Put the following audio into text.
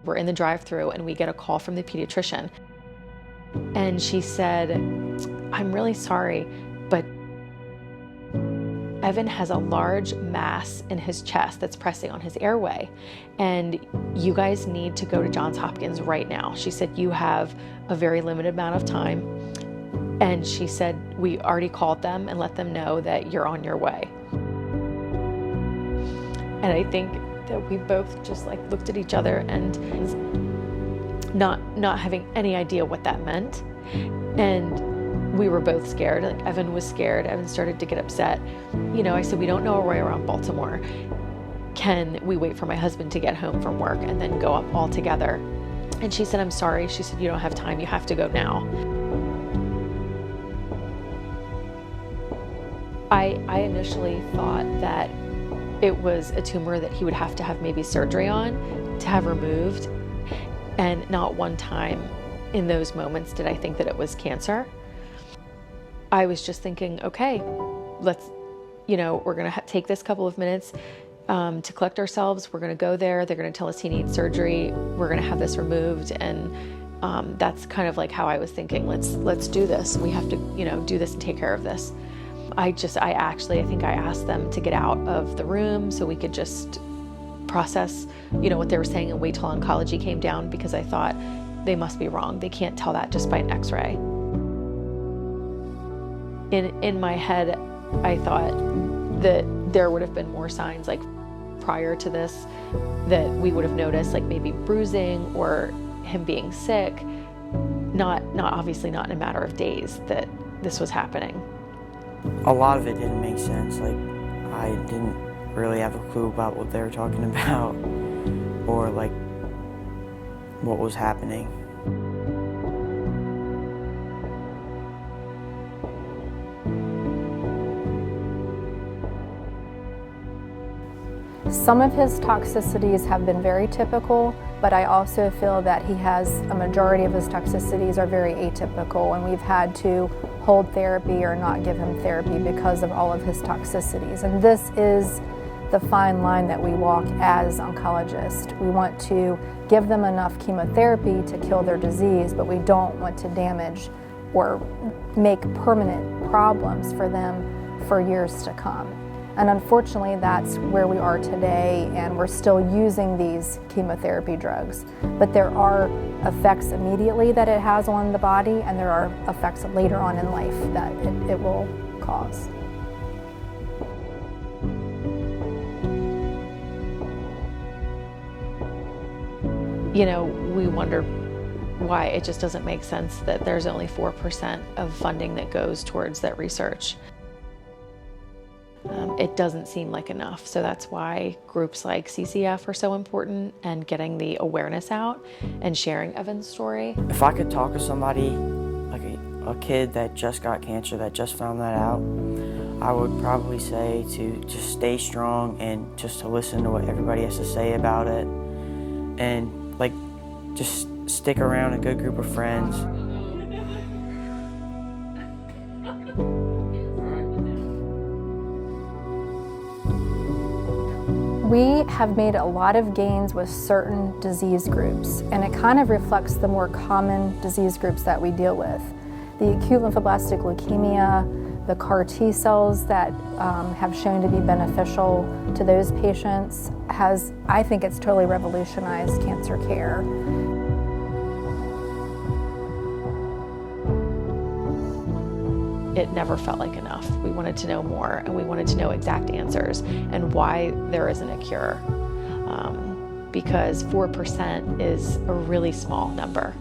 we're in the drive-thru and we get a call from the pediatrician. And she said, "I'm really sorry, but Evan has a large mass in his chest that's pressing on his airway, and you guys need to go to Johns Hopkins right now." She said, "You have a very limited amount of time." And she said, "We already called them and let them know that you're on your way." And I think that we both just like looked at each other and not having any idea what that meant. And we were both scared. Like Evan was scared. Evan started to get upset. You know, I said, "We don't know our way around Baltimore. Can we wait for my husband to get home from work and then go up all together?" And she said, "I'm sorry." She said, "You don't have time. You have to go now." I initially thought that it was a tumor that he would have to have maybe surgery on to have removed. And not one time in those moments did I think that it was cancer. I was just thinking, okay, let's, we're gonna take this couple of minutes to collect ourselves. We're gonna go there. They're gonna tell us he needs surgery. We're gonna have this removed. And that's kind of like how I was thinking, let's do this. We have to, do this and take care of this. I think I asked them to get out of the room so we could just process, what they were saying and wait till oncology came down, because I thought they must be wrong. They can't tell that just by an x-ray. In my head, I thought that there would have been more signs like prior to this that we would have noticed, like maybe bruising or him being sick, not obviously not in a matter of days that this was happening. A lot of it didn't make sense. Like, I didn't really have a clue about what they were talking about or like what was happening. Some of his toxicities have been very typical, but I also feel that a majority of his toxicities are very atypical, and we've had to hold therapy or not give him therapy because of all of his toxicities. And this is the fine line that we walk as oncologists. We want to give them enough chemotherapy to kill their disease, but we don't want to damage or make permanent problems for them for years to come. And unfortunately, that's where we are today, and we're still using these chemotherapy drugs. But there are effects immediately that it has on the body, and there are effects later on in life that it will cause. We wonder why it just doesn't make sense that there's only 4% of funding that goes towards that research. It doesn't seem like enough, so that's why groups like CCF are so important, and getting the awareness out and sharing Evan's story. If I could talk to somebody, like a kid that just got cancer, that just found that out, I would probably say to just stay strong and just to listen to what everybody has to say about it, and just stick around a good group of friends. We have made a lot of gains with certain disease groups, and it kind of reflects the more common disease groups that we deal with. The acute lymphoblastic leukemia, the CAR T cells that have shown to be beneficial to those patients I think it's totally revolutionized cancer care. It never felt like enough. We wanted to know more, and we wanted to know exact answers and why there isn't a cure. Because 4% is a really small number.